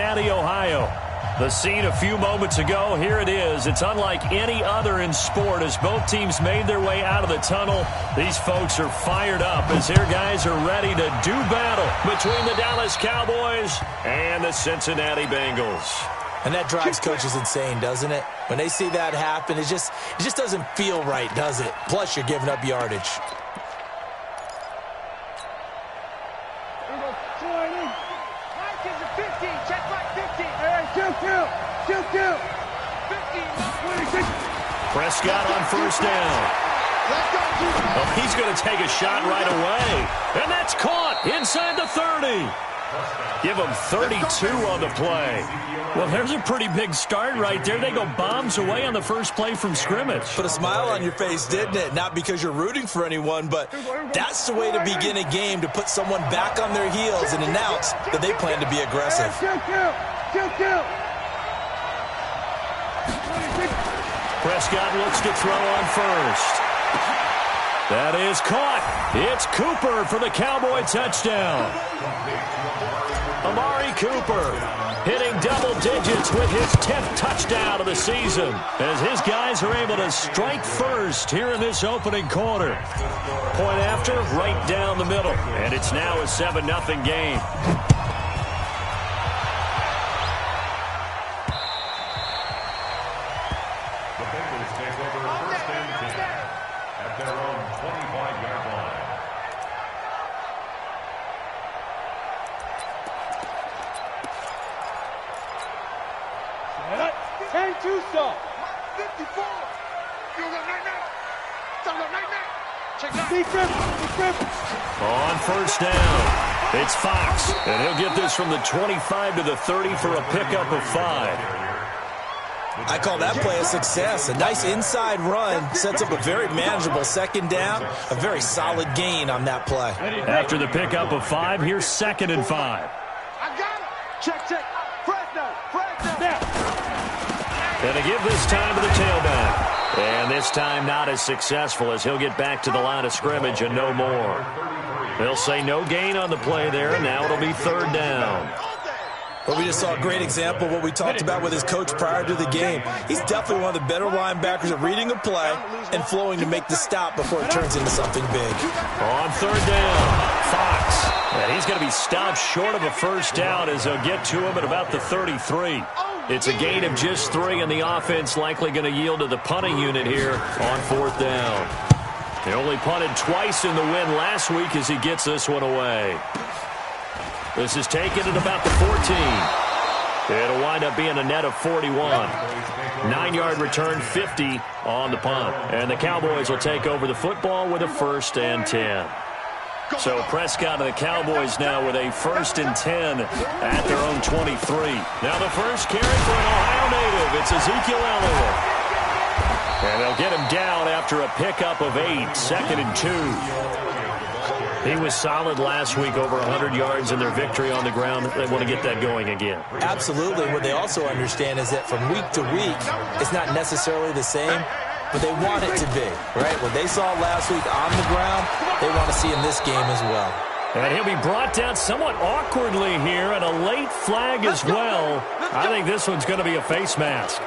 Cincinnati, Ohio. The scene a few moments ago, here it is. It's unlike any other in sport as both teams made their way out of the tunnel. These folks are fired up as their guys are ready to do battle between the Dallas Cowboys and the Cincinnati Bengals. And that drives coaches insane, doesn't it? When they see that happen, it just doesn't feel right, does it? Plus, you're giving up yardage. Prescott on first down. Oh, he's going to take a shot right away. And that's caught inside the 30. Give him 32 on the play. Well, there's a pretty big start right there. They go bombs away on the first play from scrimmage. Put a smile on your face, didn't it? Not because you're rooting for anyone, but that's the way to begin a game, to put someone back on their heels and announce that they plan to be aggressive. Prescott looks to throw on first. That is caught. It's Cooper for the Cowboy touchdown. Amari Cooper hitting double digits with his 10th touchdown of the season as his guys are able to strike first here in this opening quarter. Point after, right down the middle, and it's now a 7-0 game. The Bengals take over first and 10 at their own 25-yard line. Turn to stop. 54. You look right now. Tell them right now. Check that. On first down, it's Fox, and he'll get this from the 25 to the 30 for a pickup of 5. I call that play a success. A nice inside run sets up a very manageable second down, a very solid gain on that play. After the pickup of 5, here's 2nd and 5. I got it. Check. Fresno. And to give this time to the tailback. And this time not as successful as he'll get back to the line of scrimmage and no more. They'll say no gain on the play there, and now it'll be 3rd down. Well, we just saw a great example of what we talked about with his coach prior to the game. He's definitely one of the better linebackers at reading a play and flowing to make the stop before it turns into something big. On 3rd down, Fox. And he's going to be stopped short of a first down as they'll get to him at about the 33. It's a gain of just 3, and the offense likely going to yield to the punting unit here on 4th down. He only punted twice in the win last week as he gets this one away. This is taken at about the 14. It'll wind up being a net of 41. 9-yard return, 50 on the punt. And the Cowboys will take over the football with a 1st and 10. So Prescott and the Cowboys now with a 1st and 10 at their own 23. Now the first carry for an Ohio native. It's Ezekiel Elliott. And they'll get him down after a pickup of 8, 2nd and 2. He was solid last week, over 100 yards in their victory on the ground. They want to get that going again. Absolutely. What they also understand is that from week to week, it's not necessarily the same, but they want it to be, right? What they saw last week on the ground, they want to see in this game as well. And he'll be brought down somewhat awkwardly here, and a late flag as well. I think this one's going to be a face mask.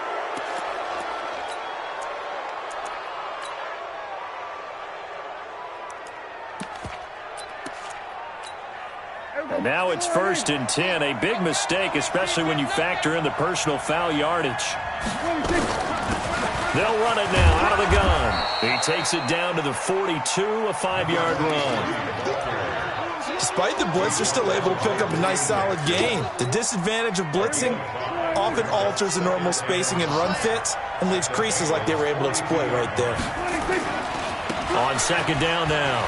And now it's 1st and 10. A big mistake, especially when you factor in the personal foul yardage. They'll run it now out of the gun. He takes it down to the 42, a 5-yard run. Despite the blitz, they're still able to pick up a nice solid gain. The disadvantage of blitzing often alters the normal spacing and run fits and leaves creases like they were able to exploit right there. On 2nd down now,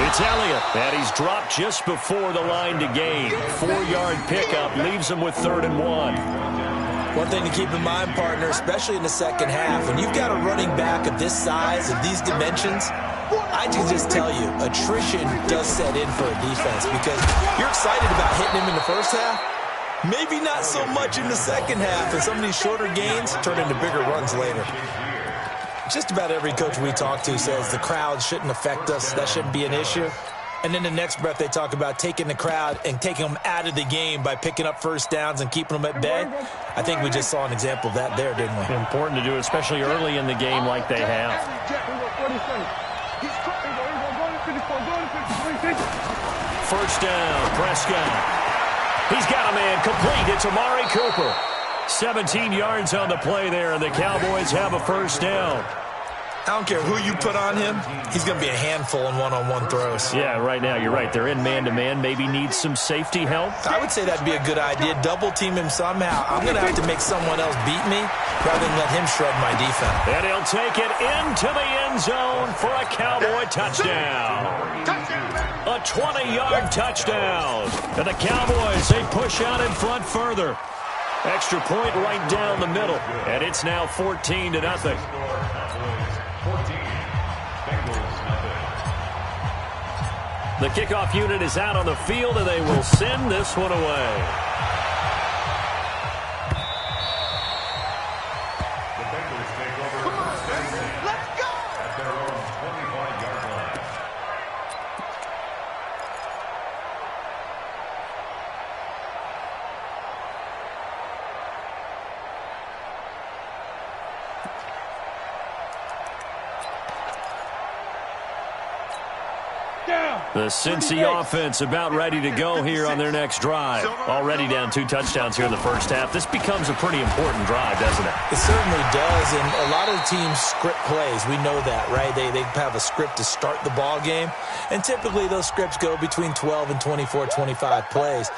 it's Elliott, and he's dropped just before the line to gain. 4-yard pickup leaves him with 3rd and 1. One thing to keep in mind, partner, especially in the second half, when you've got a running back of this size, of these dimensions, I can just tell you, attrition does set in for a defense because you're excited about hitting him in the first half, maybe not so much in the second half, and some of these shorter gains turn into bigger runs later. Just about every coach we talk to says the crowd shouldn't affect us. That shouldn't be an issue. And then the next breath they talk about taking the crowd and taking them out of the game by picking up first downs and keeping them at bay. I think we just saw an example of that there, didn't we? Important to do, especially early in the game like they have. First down, Prescott. He's got a man complete. It's Amari Cooper. 17 yards on the play there, and the Cowboys have a first down. I don't care who you put on him. He's going to be a handful in one-on-one throws. Yeah, right now, you're right. They're in man-to-man. Maybe needs some safety help. I would say that'd be a good idea. Double-team him somehow. I'm going to have to make someone else beat me rather than let him shred my defense. And he'll take it into the end zone for a Cowboy touchdown. A 20-yard touchdown. And the Cowboys, they push out in front further. Extra point right down the middle. And it's now 14-0. The kickoff unit is out on the field, and they will send this one away. The Bengals take over first and 10 at their own 25-yard line. The Cincy offense about ready to go here on their next drive. Already down 2 touchdowns here in the first half. This becomes a pretty important drive, doesn't it? It certainly does, and a lot of the teams script plays. We know that, right? They have a script to start the ball game, and typically those scripts go between 12 and 24, 25 plays.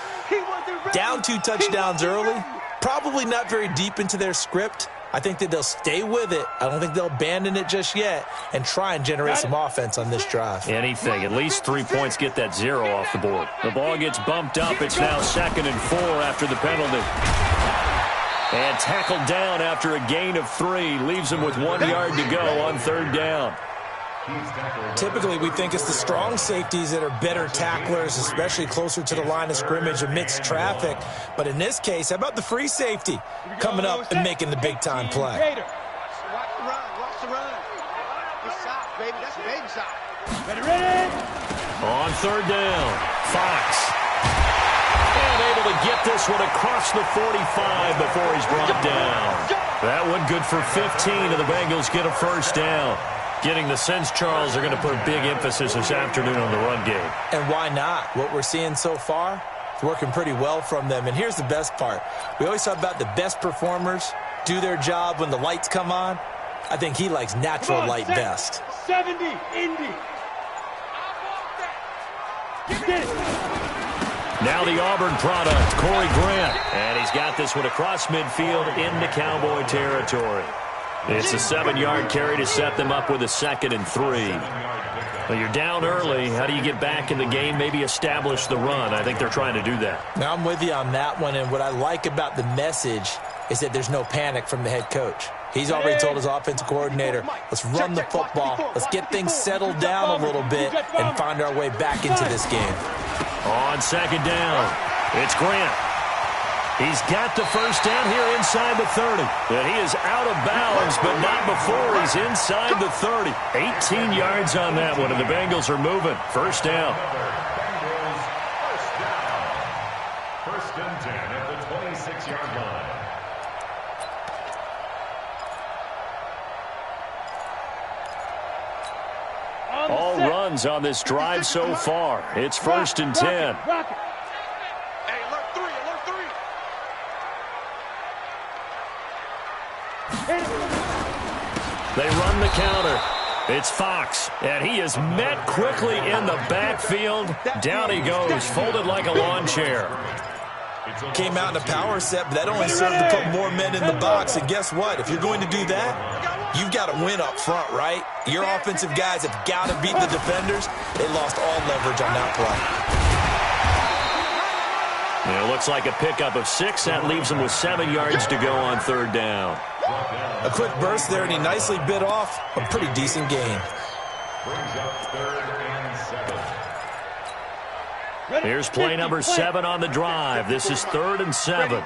Down 2 touchdowns early, probably not very deep into their script. I think that they'll stay with it. I don't think they'll abandon it just yet and try and generate some offense on this drive. Anything. At least 3 points, get that 0 off the board. The ball gets bumped up. It's now 2nd and 4 after the penalty. And tackled down after a gain of 3. Leaves him with 1 yard to go on 3rd down. Typically, we think it's the strong safeties that are better tacklers, especially closer to the line of scrimmage amidst traffic. But in this case, how about the free safety coming up and making the big-time play? Watch the run. Watch the run. Good side, baby. That's a baby side. Ready. On 3rd down, Fox. And able to get this one across the 45 before he's brought down. That one good for 15, and the Bengals get a first down. Getting the sense, Charles, are going to put a big emphasis this afternoon on the run game. And why not? What we're seeing so far is working pretty well from them. And here's the best part. We always talk about the best performers do their job when the lights come on. I think he likes natural light best. 70, Indy. Now the Auburn product, Corey Grant. And he's got this one across midfield into Cowboy territory. It's a 7-yard carry to set them up with a 2nd and 3. Well, you're down early. How do you get back in the game, maybe establish the run? I think they're trying to do that. Now, I'm with you on that one, and what I like about the message is that there's no panic from the head coach. He's already told his offensive coordinator, let's run the football, let's get things settled down a little bit and find our way back into this game. On 2nd down, it's Grant. He's got the first down here inside the 30. But he is out of bounds, but not before he's inside the 30. 18 yards on that one, and the Bengals are moving. First down. First and 10 at the 26-yard line. All runs on this drive so far. It's 1st and 10. They run the counter. It's Fox, and he is met quickly in the backfield. Down he goes, folded like a lawn chair. Came out in a power set, but that only served to put more men in the box. And guess what? If you're going to do that, you've got to win up front, right? Your offensive guys have got to beat the defenders. They lost all leverage on that play. It looks like a pickup of 6. That leaves him with 7 yards to go on 3rd down. A quick burst there, and he nicely bit off a pretty decent gain. Brings up 3rd and 7. Here's play number 7 on the drive. This is 3rd and 7.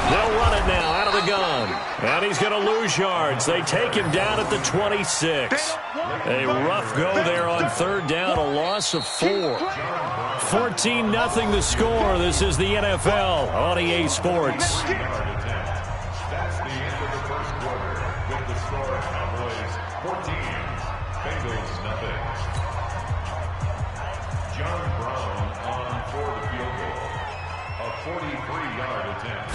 They'll run it now out of the gun. And he's going to lose yards. They take him down at the 26. A rough go there on third down, a loss of 4. 14-0 the score. This is the NFL on EA Sports. That's the end of the first quarter with the score Cowboys 14, Bengals nothing. John Brown on for the field goal. A 43-yard attempt.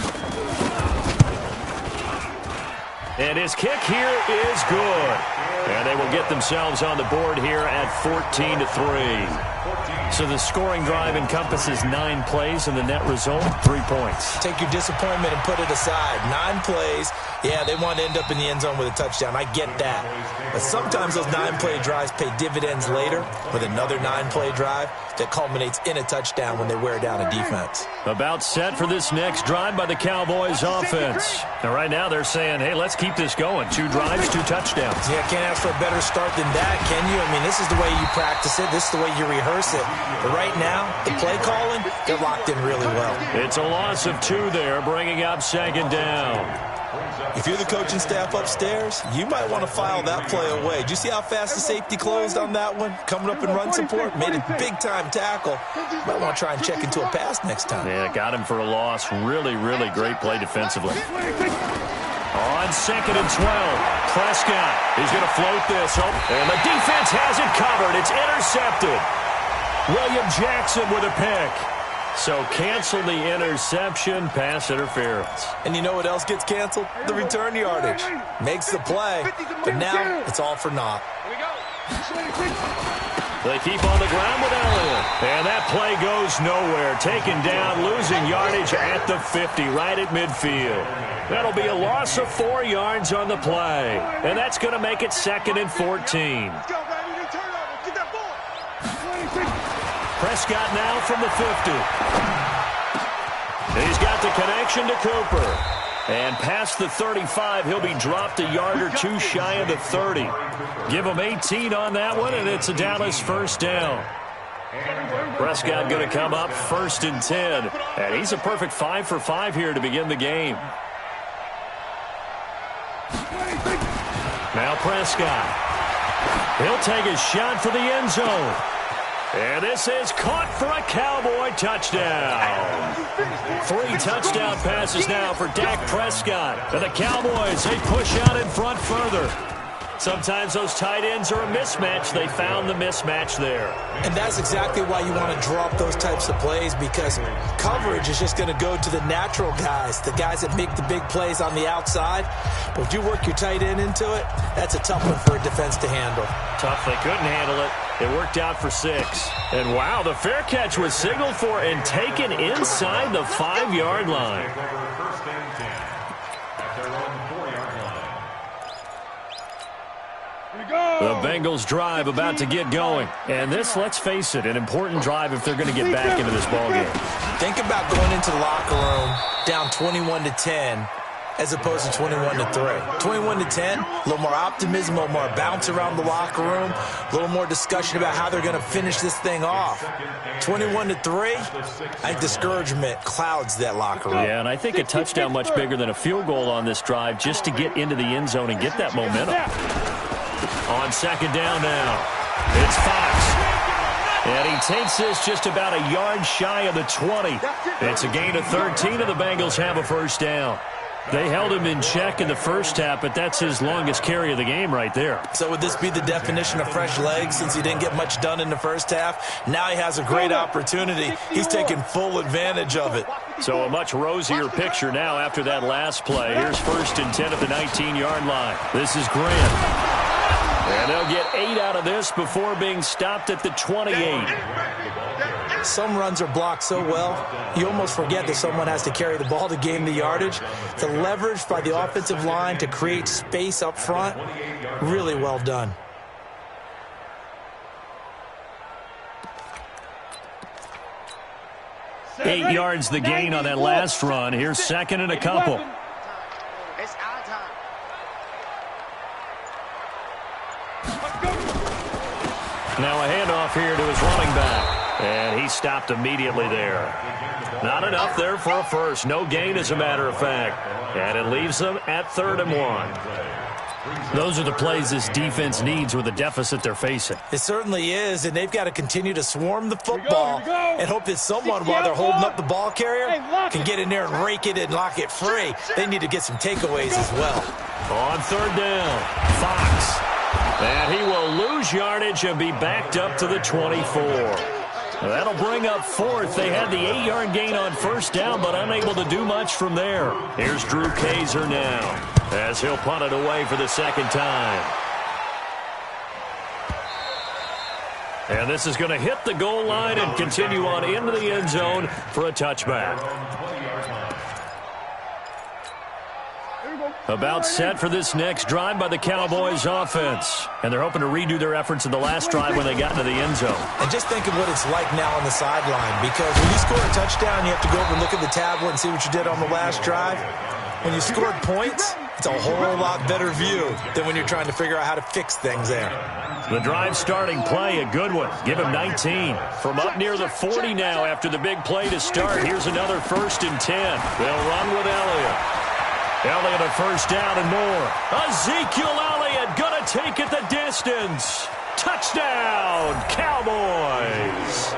And his kick here is good. And they will get themselves on the board here at 14-3. So the scoring drive encompasses 9 plays, and the net result, 3 points. Take your disappointment and put it aside. 9 plays. Yeah, they want to end up in the end zone with a touchdown. I get that. But sometimes those 9-play drives pay dividends later with another 9-play drive that culminates in a touchdown when they wear down a defense. About set for this next drive by the Cowboys offense. And right now they're saying, hey, let's keep this going. 2 drives, 2 touchdowns. Yeah, can't ask for a better start than that, can you? I mean, this is the way you practice it. This is the way you rehearse it. But right now, the play calling, they're locked in really well. It's a loss of 2 there, bringing up second down. If you're the coaching staff upstairs, you might want to file that play away. Did you see how fast the safety closed on that one? Coming up in run support, made a big-time tackle. Might want to try and check into a pass next time. Yeah, got him for a loss. Really, really great play defensively. On 2nd and 12, Prescott is going to float this. And the defense has it covered. It's intercepted. William Jackson with a pick. So cancel the interception, pass interference. And you know what else gets canceled? The return yardage. Makes the play, but now it's all for naught. They keep on the ground with Elliott. And that play goes nowhere. Taken down, losing yardage at the 50, right at midfield. That'll be a loss of 4 yards on the play. And that's going to make it 2nd and 14. Prescott now from the 50. He's got the connection to Cooper. And past the 35, he'll be dropped a yard or 2 shy of the 30. Give him 18 on that one, and it's a Dallas first down. Prescott going to come up 1st and 10. And he's a perfect 5 for 5 here to begin the game. Now Prescott. He'll take a shot for the end zone. And this is caught for a Cowboy touchdown. 3 touchdown passes now for Dak Prescott. And the Cowboys, they push out in front further. Sometimes those tight ends are a mismatch. They found the mismatch there. And that's exactly why you want to draw up those types of plays, because coverage is just going to go to the natural guys, the guys that make the big plays on the outside. But if you work your tight end into it, that's a tough one for a defense to handle. Tough. They couldn't handle it. It worked out for 6. And wow, the fair catch was signaled for and taken inside the 5-yard line. The Bengals drive about to get going. And this, let's face it, an important drive if they're going to get back into this ballgame. Think about going into the locker room down 21-10 as opposed to 21-3. 21-10, a little more optimism, a little more bounce around the locker room, a little more discussion about how they're going to finish this thing off. 21-3, I think discouragement clouds that locker room. Yeah, and I think a touchdown much bigger than a field goal on this drive just to get into the end zone and get that momentum. On 2nd down now, it's Fox. And he takes this just about a yard shy of the 20. It's a gain of 13, and the Bengals have a first down. They held him in check in the first half, but that's his longest carry of the game right there. So would this be the definition of fresh legs since he didn't get much done in the first half? Now he has a great opportunity. He's taking full advantage of it. So a much rosier picture now after that last play. Here's 1st and 10 at the 19-yard line. This is Grant. And they'll get 8 out of this before being stopped at the 28. Some runs are blocked so well, you almost forget that someone has to carry the ball to gain the yardage. The leverage by the offensive line to create space up front, really well done. Eight yards the gain on that last run. Here's 2nd and a couple. Now a handoff here to his running back. And he stopped immediately there. Not enough there for a first. No gain, as a matter of fact. And it leaves them at 3rd and 1. Those are the plays this defense needs with the deficit they're facing. It certainly is, and they've got to continue to swarm the football and hope that someone, while they're holding up the ball carrier, can get in there and rake it and lock it free. They need to get some takeaways as well. On 3rd down, Fox. And he will lose yardage and be backed up to the 24. That'll bring up 4th. They had the 8-yard gain on 1st down, but unable to do much from there. Here's Drew Kaiser now, as he'll punt it away for the 2nd time. And this is going to hit the goal line and continue on into the end zone for a touchback. About set for this next drive by the Cowboys offense. And they're hoping to redo their efforts in the last drive when they got into the end zone. And just think of what it's like now on the sideline, because when you score a touchdown, you have to go over and look at the tablet and see what you did on the last drive. When you scored points, it's a whole lot better view than when you're trying to figure out how to fix things there. The drive starting play, a good one. Give him 19. From up near the 40 now after the big play to start. Here's another 1st and 10. They'll run with Elliott. Elliott a 1st down and more. Ezekiel Elliott gonna take it the distance. Touchdown, Cowboys.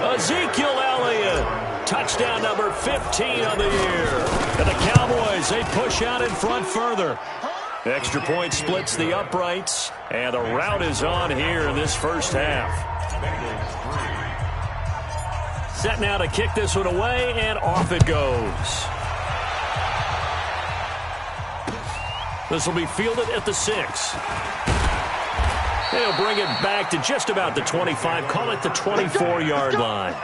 Ezekiel Elliott, touchdown number 15 of the year. And the Cowboys, they push out in front further. Extra point splits the uprights, and the route is on here in this first half. Set now to kick this one away, and off it goes. This will be fielded at the 6. They'll bring it back to just about the 25. Call it the 24-yard line.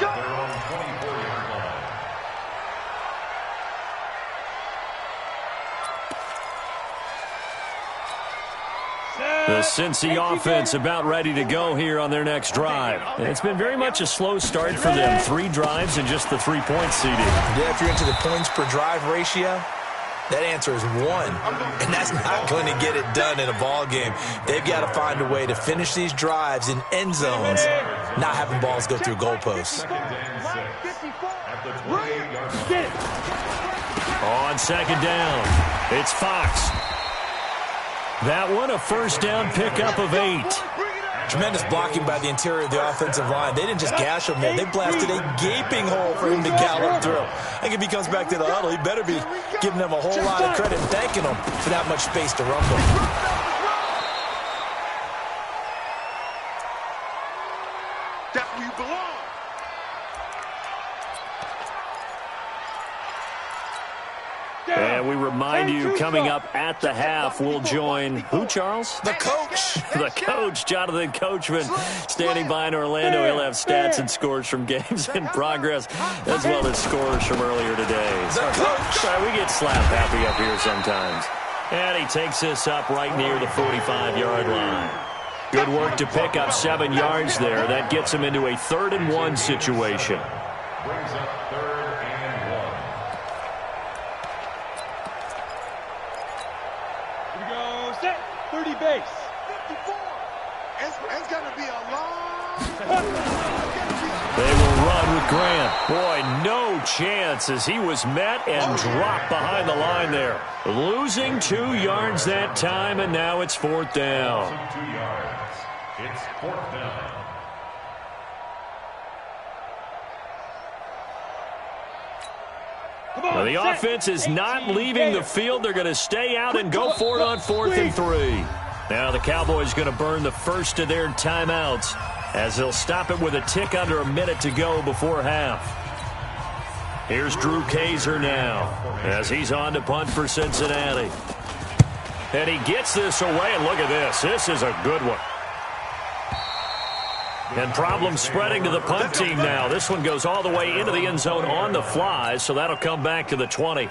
The Cincy offense about ready to go here on their next drive. And it's been very much a slow start for them. 3 drives and just the 3-point seeding. Yeah, if you're into the points per drive ratio, that answer is 1, and that's not going to get it done in a ball game. They've got to find a way to finish these drives in end zones, not having balls go through goalposts. On 2nd down, it's Fox. That one, a 1st down pickup of 8. Tremendous blocking by the interior of the offensive line. They didn't just gash him there. They blasted a gaping hole for him to gallop through. I think if he comes back to the huddle, he better be giving them a whole lot of credit and thanking them for that much space to rumble. That's where you belong. And we remind you, coming up at the half, we'll join who, Charles? The coach. The coach, Jonathan Coachman, standing by in Orlando. He'll have stats and scores from games in progress, as well as scores from earlier today. The coach. Sorry, we get slap happy up here sometimes. And he takes this up right near the 45-yard line. Good work to pick up 7 yards there. That gets him into a 3rd and 1 situation. Brings up 3rd and 1. Here we go, set, 30 base. 54. It's going to be a long... They will run with Grant. Boy, no chance as he was met and dropped behind the line there. Losing 2 yards that time, and now it's 4th down. 2 yards. It's 4th down. Well, the offense is not leaving the field. They're going to stay out and go for it on 4th and 3. Now the Cowboys going to burn the first of their timeouts, as they'll stop it with a tick under a minute to go before half. Here's Drew Kaiser now, as he's on to punt for Cincinnati. And he gets this away, and look at this. This is a good one. And problems spreading to the punt team now. This one goes all the way into the end zone on the fly, so that'll come back to the 20.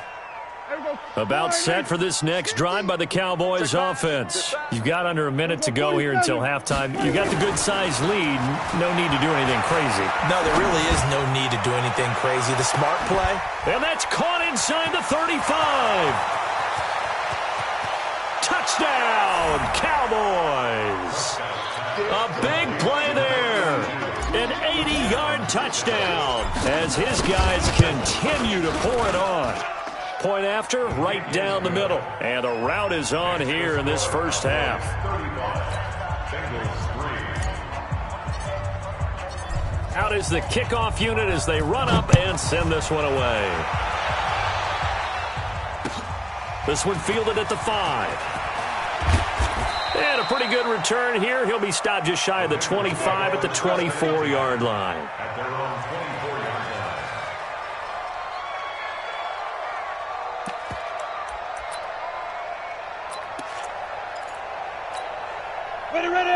About set for this next drive by the Cowboys offense. You've got under a minute to go here until halftime. You've got the good-sized lead. No need to do anything crazy. No, there really is no need to do anything crazy. The smart play. And that's caught inside the 35. Touchdown, Cowboys. A big play there. An 3-yard touchdown as his guys continue to pour it on. Point after, right down the middle. And the route is on here in this first half. Out is the kickoff unit as they run up and send this one away. This one fielded at the 5. And a pretty good return here. He'll be stopped just shy of the 25 at the 24-yard line. At their own 24-yard line.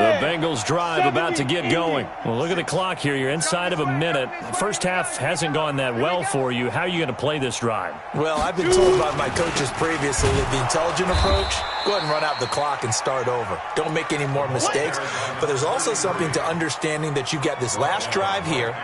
The Bengals drive about to get going. Well, look at the clock here. You're inside of a minute. The first half hasn't gone that well for you. How are you going to play this drive? Well, I've been told by my coaches previously that the intelligent approach, go ahead and run out the clock and start over. Don't make any more mistakes. But there's also something to understanding that you get this last drive here.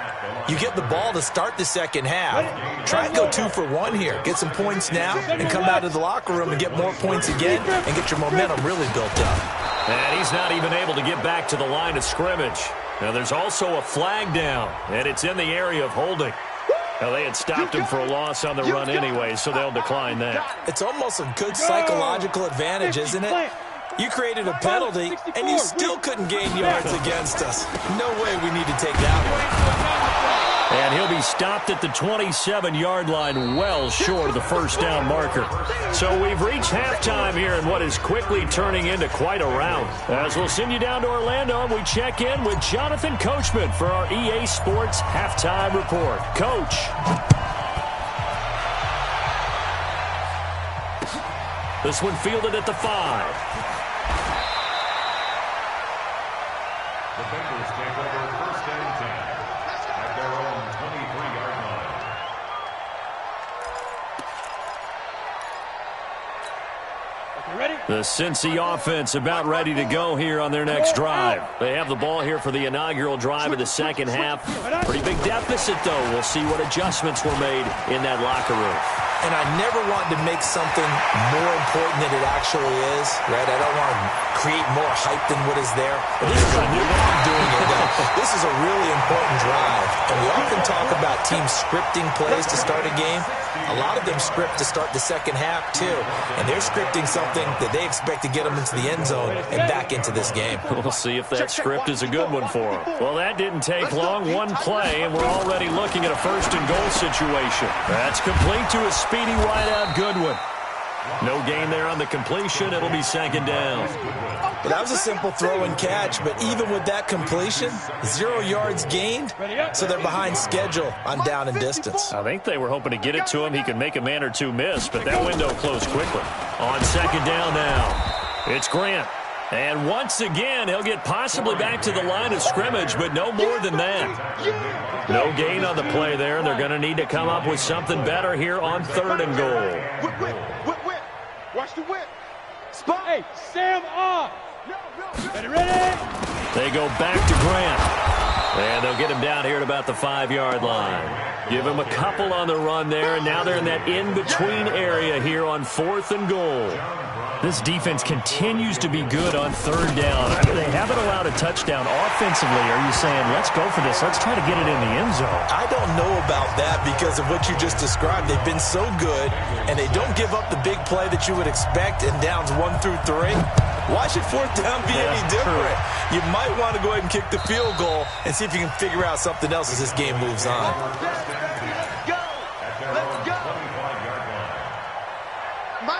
You get the ball to start the second half. Try and go 2 for 1 here. Get some points now and come out of the locker room and get more points again and get your momentum really built up. And he's not even able to get back to the line of scrimmage. Now, there's also a flag down, and it's in the area of holding. Now, they had stopped him for a loss on the run anyway, so they'll decline that. It's almost a good psychological advantage, isn't it? You created a penalty, and you still couldn't gain yards against us. No way we need to take that one. And he'll be stopped at the 27-yard line, well short of the first down marker. So we've reached halftime here in what is quickly turning into quite a rout. As we'll send you down to Orlando, and we check in with Jonathan Coachman for our EA Sports Halftime Report. Coach. This one fielded at the 5. The Bengals take over first and 10 at their own 23-yard line. The Cincy offense about ready to go here on their next drive. They have the ball here for the inaugural drive of the second half. Pretty big deficit, though. We'll see what adjustments were made in that locker room. And I never want to make something more important than it actually is, right? I don't want to create more hype than what is there. But this is a new way of doing it, though. This is a really important drive. And we often talk about teams scripting plays to start a game. A lot of them script to start the second half, too. And they're scripting something that they expect to get them into the end zone and back into this game. We'll see if that script is a good one for them. Well, that didn't take long. One play, and we're already looking at a first-and-goal situation. That's complete to a speedy wideout Goodwin. No gain there on the completion. It'll be second down. Well, that was a simple throw and catch, but even with that completion, 0 yards gained, so they're behind schedule on down and distance. I think they were hoping to get it to him. He could make a man or two miss, but that window closed quickly. On second down now, it's Grant. And once again, he'll get possibly back to the line of scrimmage, but no more than that. No gain on the play there. They're going to need to come up with something better here on third and goal. Whip. Watch the whip. Spot. Hey, Sam off. Ready? They go back to Grant. And they'll get him down here at about the 5-yard line. Give him a couple on the run there, and now they're in that in-between area here on fourth and goal. This defense continues to be good on third down. I mean, they haven't allowed a touchdown offensively. Are you saying, let's go for this, let's try to get it in the end zone? I don't know about that because of what you just described. They've been so good, and they don't give up the big play that you would expect in downs 1 through 3. Why should fourth down be any different? You might want to go ahead and kick the field goal and see if you can figure out something else as this game moves on.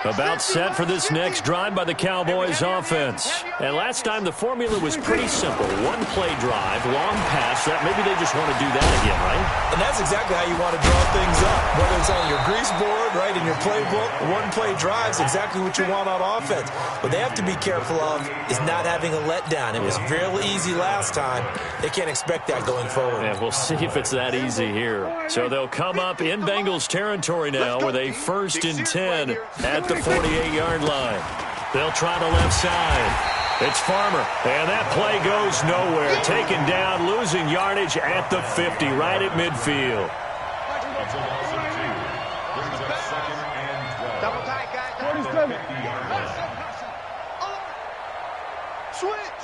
About set for this next drive by the Cowboys offense. And last time the formula was pretty simple. One-play drive, long pass. Maybe they just want to do that again, right? And that's exactly how you want to draw things up. Whether it's on your grease board, right, in your playbook, one-play drives exactly what you want on offense. What they have to be careful of is not having a letdown. It was real easy last time. They can't expect that going forward. Yeah, we'll see if it's that easy here. So they'll come up in Bengals territory now with a 1st and 10 at the 48-yard line. They'll try the left side. It's Farmer, and that play goes nowhere. Taken down, losing yardage at the 50, right at midfield. That's a loss of 2. Brings up 2nd and 12. Double tight, guys. At the 50-yard line. Switch.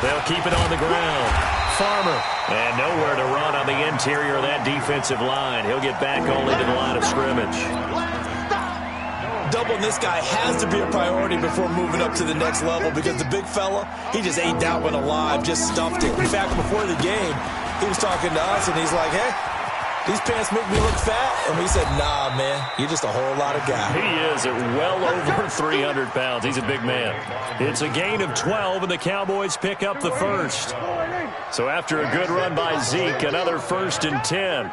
They'll keep it on the ground. Farmer. And nowhere to run on the interior of that defensive line. He'll get back only to the line of scrimmage. Doubling this guy has to be a priority before moving up to the next level because the big fella, he just ate that one alive, just stuffed it. In fact, before the game, he was talking to us, and he's like, hey, these pants make me look fat. And we said, nah, man, you're just a whole lot of guy. He is at well over 300 pounds. He's a big man. It's a gain of 12, and the Cowboys pick up the first. So after a good run by Zeke, another 1st and 10.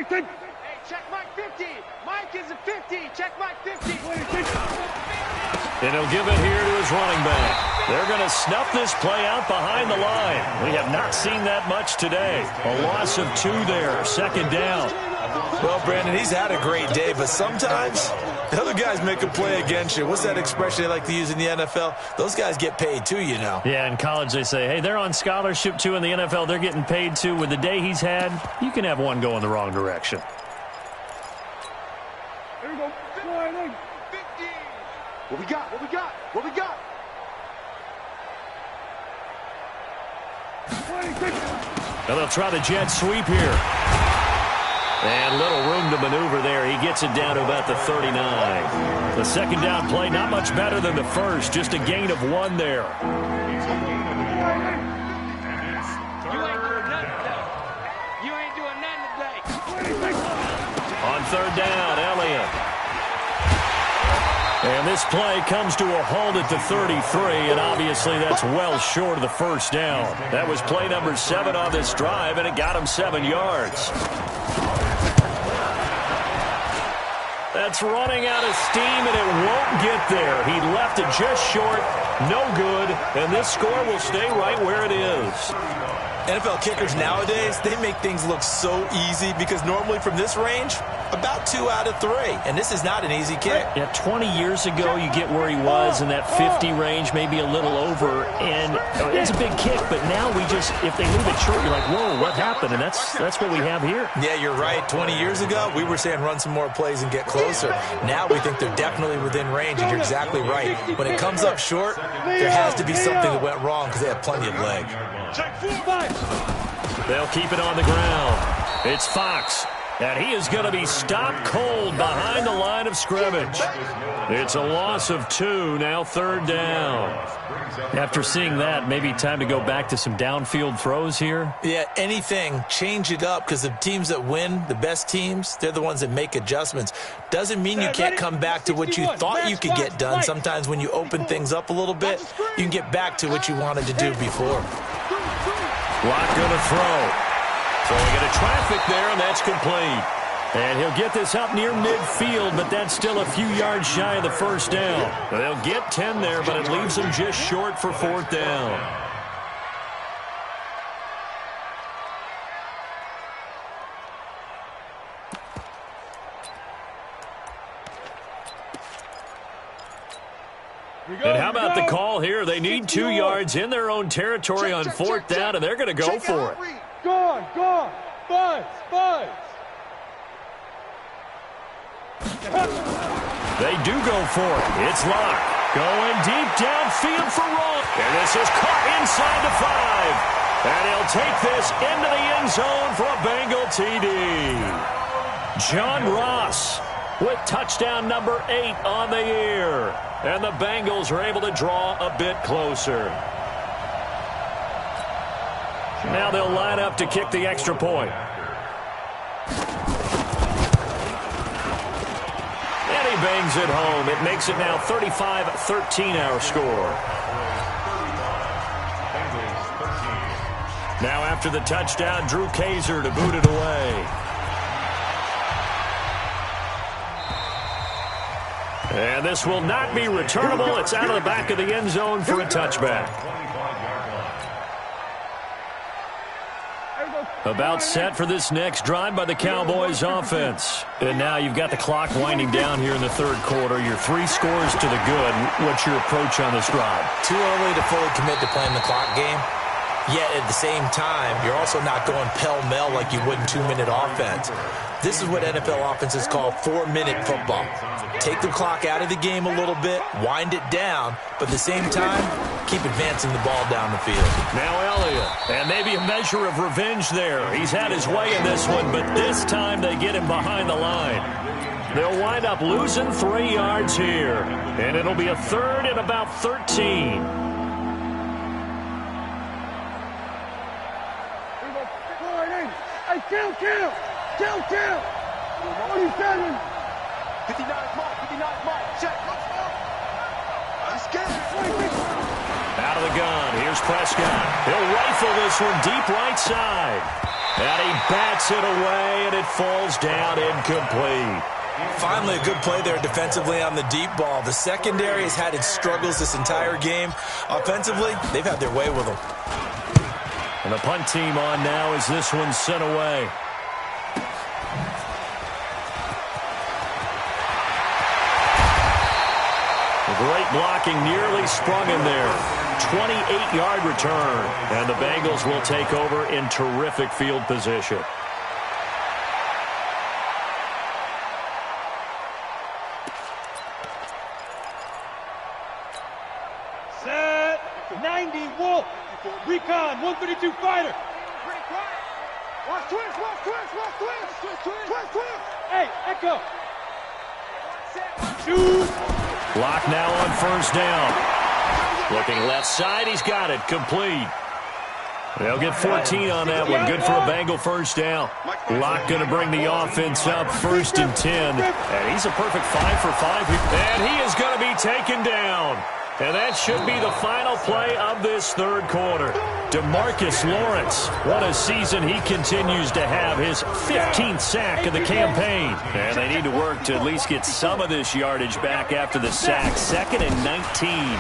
Hey, check Mike 50. Mike is a 50. Check Mike 50. And he'll give it here to his running back. They're going to snuff this play out behind the line. We have not seen that much today. A loss of 2 there, 2nd down. Well, Brandon, he's had a great day, but sometimes the other guys make a play against you. What's that expression they like to use in the NFL? Those guys get paid too, you know. Yeah, in college they say, hey, they're on scholarship too. In the NFL, they're getting paid too. With the day he's had, you can have one go in the wrong direction. Here we go. 50. What we got? What we got? What we got? 26. Now they'll try the jet sweep here. And little room to maneuver there. He gets it down to about the 39. The 2nd down play, not much better than the first. Just a gain of 1 there. You ain't doing nothing today. On 3rd down, Elliott. And this play comes to a halt at the 33, and obviously that's well short of the 1st down. That was play number 7 on this drive, and it got him 7 yards. That's running out of steam, and it won't get there. He left it just short, no good, and this score will stay right where it is. NFL kickers nowadays, they make things look so easy because normally from this range, about 2 out of 3. And this is not an easy kick. Yeah, 20 years ago, you get where he was in that 50 range, maybe a little over. And it's a big kick, but now we just, if they move it short, you're like, whoa, what happened? And that's what we have here. Yeah, you're right. 20 years ago, we were saying run some more plays and get closer. Now we think they're definitely within range, and you're exactly right. When it comes up short, there has to be something that went wrong because they have plenty of leg. They'll keep it on the ground. It's Fox. And he is going to be stopped cold behind the line of scrimmage. It's a loss of 2, now 3rd down. After seeing that, maybe time to go back to some downfield throws here. Yeah, anything, change it up, because the teams that win, the best teams, they're the ones that make adjustments. Doesn't mean you can't come back to what you thought you could get done. Sometimes when you open things up a little bit, you can get back to what you wanted to do before. Lock going to throw. So we get a traffic there, and that's complete. And he'll get this up near midfield, but that's still a few yards shy of the 1st down. They'll get 10 there, but it leaves them just short for 4th down. And how about the call here? They need 2 yards in their own territory on 4th down, and they're going to go for it. Gone. Buzz. They do go for it. It's locked. Going deep downfield for Roll. And this is caught inside the 5. And he'll take this into the end zone for a Bengal TD. John Ross with touchdown number 8 on the year. And the Bengals are able to draw a bit closer. Now they'll line up to kick the extra point. And he bangs it home. It makes it now 35-13 our score. Now after the touchdown, Drew Kaiser to boot it away. And this will not be returnable. It's out of the back of the end zone for a touchback. About set for this next drive by the Cowboys offense. And now you've got the clock winding down here in the 3rd quarter. You're 3 scores to the good. What's your approach on this drive? Too early to fully commit to playing the clock game. Yet at the same time, you're also not going pell-mell like you would in 2-minute offense. This is what NFL offenses call 4-minute football. Take the clock out of the game a little bit, wind it down, but at the same time, keep advancing the ball down the field. Now Elliott, and maybe a measure of revenge there. He's had his way in this one, but this time they get him behind the line. They'll wind up losing 3 yards here, and it'll be a third and about 13. Hey, count! 47! 59 mark, check. Let's get it. Out of the gun, here's Prescott. He'll rifle this one deep right side. And he bats it away, and it falls down incomplete. Finally, a good play there defensively on the deep ball. The secondary has had its struggles this entire game. Offensively, they've had their way with them. And the punt team on now as this one's sent away. Great blocking, nearly sprung in there. 28-yard return. And the Bengals will take over in terrific field position. Set 90 Wolf. Recon 132 fighter. Pretty quiet. Watch twist. Hey, Echo. Shoot. Block now on first down. Looking left side, he's got it. Complete. They'll get 14 on that one. Good for a Bengal first down. Locke going to bring the offense up first and 10. And he's a perfect 5 for 5. And he is going to be taken down. And that should be the final play of this third quarter. DeMarcus Lawrence, what a season he continues to have. His 15th sack of the campaign. And they need to work to at least get some of this yardage back after the sack. 2nd and 19.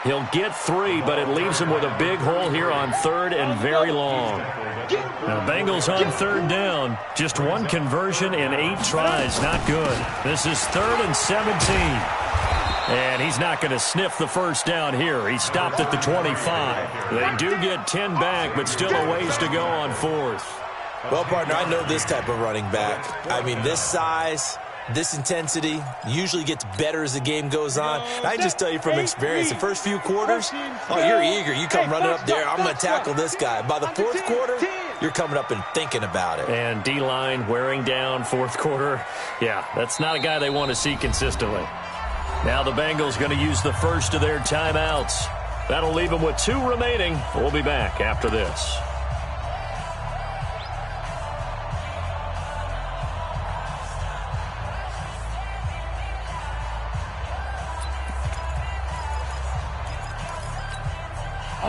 He'll get 3, but it leaves him with a big hole here on 3rd and very long. Now, Bengals on 3rd down. Just 1 conversion in 8 tries. Not good. This is 3rd and 17. And he's not going to sniff the first down here. He stopped at the 25. They do get 10 back, but still a ways to go on 4th. Well, partner, I know this type of running back. I mean, this size, this intensity usually gets better as the game goes on. And I just tell you from experience, the first few quarters, oh, you're eager. You come running up there, I'm going to tackle this guy. By the 4th quarter, you're coming up and thinking about it. And D-line wearing down 4th quarter. Yeah, that's not a guy they want to see consistently. Now the Bengals going to use the first of their timeouts. That'll leave them with 2 remaining. We'll be back after this.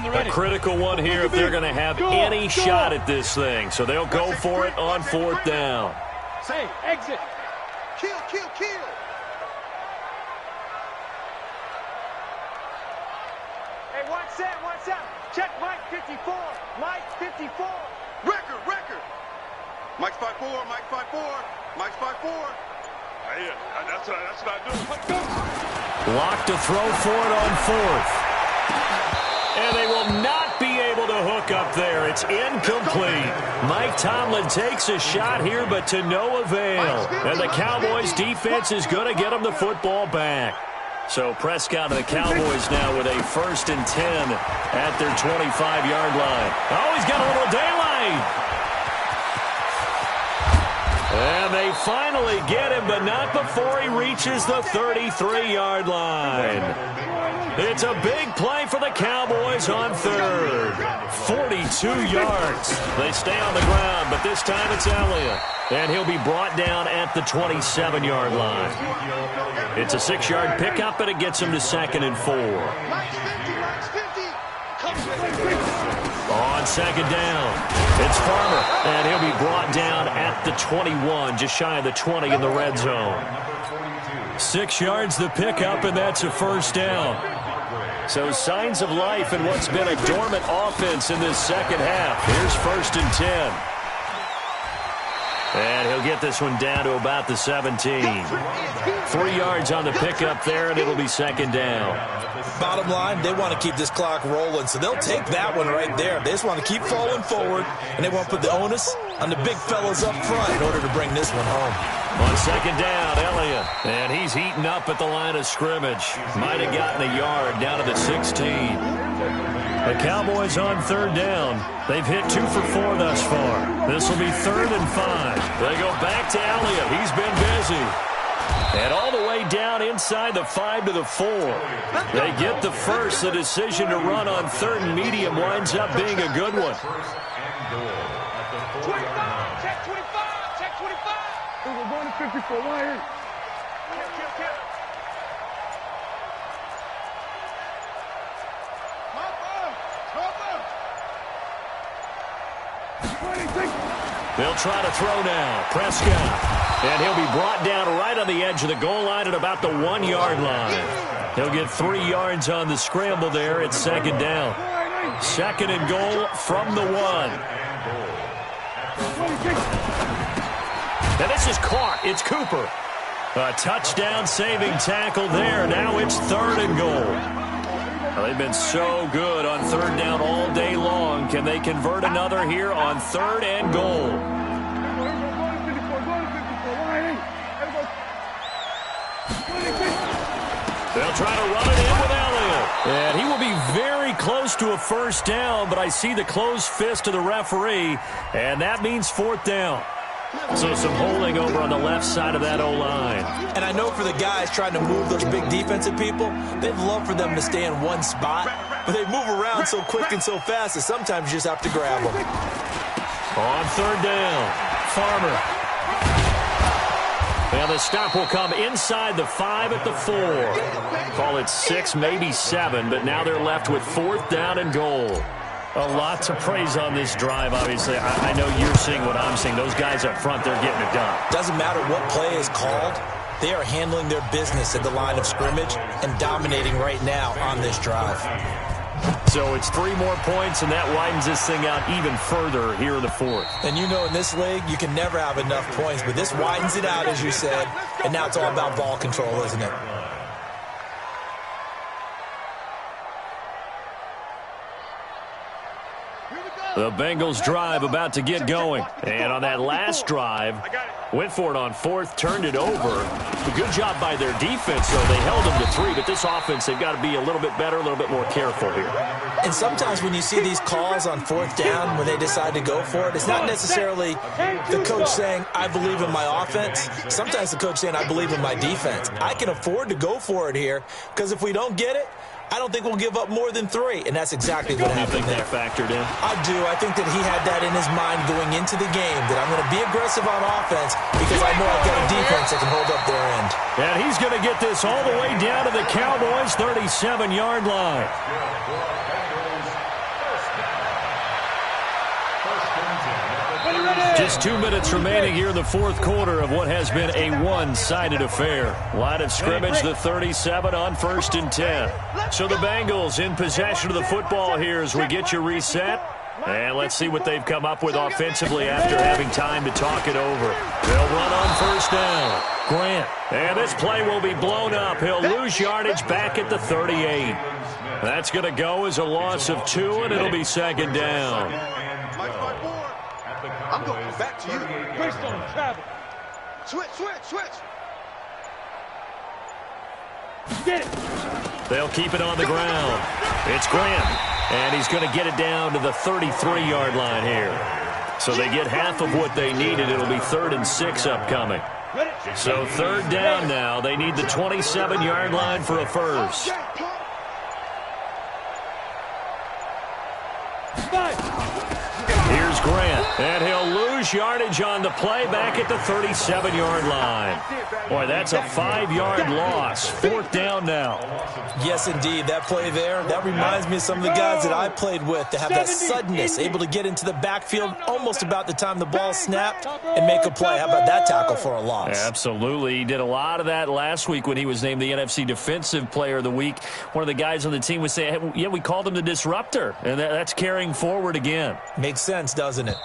A critical one here if they're going to have any shot at this thing. So they'll go for it on 4th down. Say, exit. Kill. Hey, what's that? Check Mike 54. Record. Mike's 5'4". Mike's 5'4". Yeah, that's what I do. Lock to throw for it on 4th. And they will not be able to hook up there. It's incomplete. Mike Tomlin takes a shot here, but to no avail. And the Cowboys defense is going to get them the football back. So Prescott and the Cowboys now with a 1st and 10 at their 25-yard line. Oh, he's got a little daylight. And they finally get him, but not before he reaches the 33-yard line. It's a big play for the Cowboys on 3rd. 42 yards. They stay on the ground, but this time it's Elliott. And he'll be brought down at the 27-yard line. It's a 6-yard pickup, and it gets him to 2nd and 4. On 2nd down, it's Farmer, and he'll be brought down at the 21, just shy of the 20 in the red zone. 6 yards the pickup, and that's a 1st down. So signs of life in what's been a dormant offense in this second half. Here's 1st and 10. And he'll get this one down to about the 17. 3 yards on the pickup there, and it'll be second down. Bottom line, they want to keep this clock rolling, so they'll take that one right there. They just want to keep falling forward, and they want to put the onus on the big fellas up front in order to bring this one home. On second down, Elliott. And he's heating up at the line of scrimmage. Might have gotten a yard down to the 16. The Cowboys on third down. They've hit 2 for 4 thus far. This will be 3rd and 5. They go back to Elliott. He's been busy. And all the way down inside the 5 to the 4. They get the first. The decision to run on 3rd and medium winds up being a good one. 25, check 25, check 25. We're going to 54 wire. They'll try to throw now. Prescott. And he'll be brought down right on the edge of the goal line at about the 1-yard line. He'll get 3 yards on the scramble there. It's second down. Second and goal from the 1. And this is caught. It's Cooper. A touchdown-saving tackle there. Now it's 3rd and goal. Well, they've been so good on 3rd down all day long. Can they convert another here on 3rd and goal? They'll try to run it in with Elliott. And he will be very close to a first down, but I see the closed fist of the referee, and that means 4th down. So some holding over on the left side of that O-line. And I know for the guys trying to move those big defensive people, they'd love for them to stay in one spot, but they move around so quick and so fast that sometimes you just have to grab them. On 3rd down, Farmer. And the stop will come inside the 5 at the 4. Call it 6, maybe 7, but now they're left with 4th down and goal. A lot to praise on this drive, obviously. I know you're seeing what I'm seeing. Those guys up front, they're getting it done. Doesn't matter what play is called. They are handling their business at the line of scrimmage and dominating right now on this drive. So it's 3 more points, and that widens this thing out even further here in the 4th. And you know in this league, you can never have enough points, but this widens it out, as you said, and now it's all about ball control, isn't it? The Bengals drive about to get going. And on that last drive, went for it on 4th, turned it over. A good job by their defense, though. They held them to 3, but this offense, they've got to be a little bit better, a little bit more careful here. And sometimes when you see these calls on 4th down, when they decide to go for it, it's not necessarily the coach saying, I believe in my offense. Sometimes the coach saying, I believe in my defense. I can afford to go for it here, because if we don't get it, I don't think we'll give up more than 3, and that's exactly what happened there. That factored in? I do. I think that he had that in his mind going into the game, that I'm going to be aggressive on offense because I know I've got a defense that can hold up their end. And he's going to get this all the way down to the Cowboys' 37-yard line. Just 2 minutes remaining here in the 4th quarter of what has been a one-sided affair. Line of scrimmage, the 37 on 1st and 10. So the Bengals in possession of the football here as we get you reset. And let's see what they've come up with offensively after having time to talk it over. They'll run on 1st down. Grant. And this play will be blown up. He'll lose yardage back at the 38. That's going to go as a loss of 2, and it'll be 2nd down. I'm going back to you. Based on travel. Switch. Get it. They'll keep it on the ground. It's Grant, and he's going to get it down to the 33-yard line here. So they get half of what they needed. It'll be 3rd and 6 upcoming. So 3rd down now. They need the 27-yard line for a first. Here's Grant, and he'll lose yardage on the play back at the 37-yard line. Boy, that's a 5-yard loss. 4th down now. Yes, indeed. That play there, that reminds me of some of the guys that I played with to have that suddenness, able to get into the backfield almost about the time the ball snapped and make a play. How about that tackle for a loss? Absolutely. He did a lot of that last week when he was named the NFC Defensive Player of the Week. One of the guys on the team would say, hey, yeah, we called him the disruptor, and that's carrying forward again. Makes sense, doesn't it?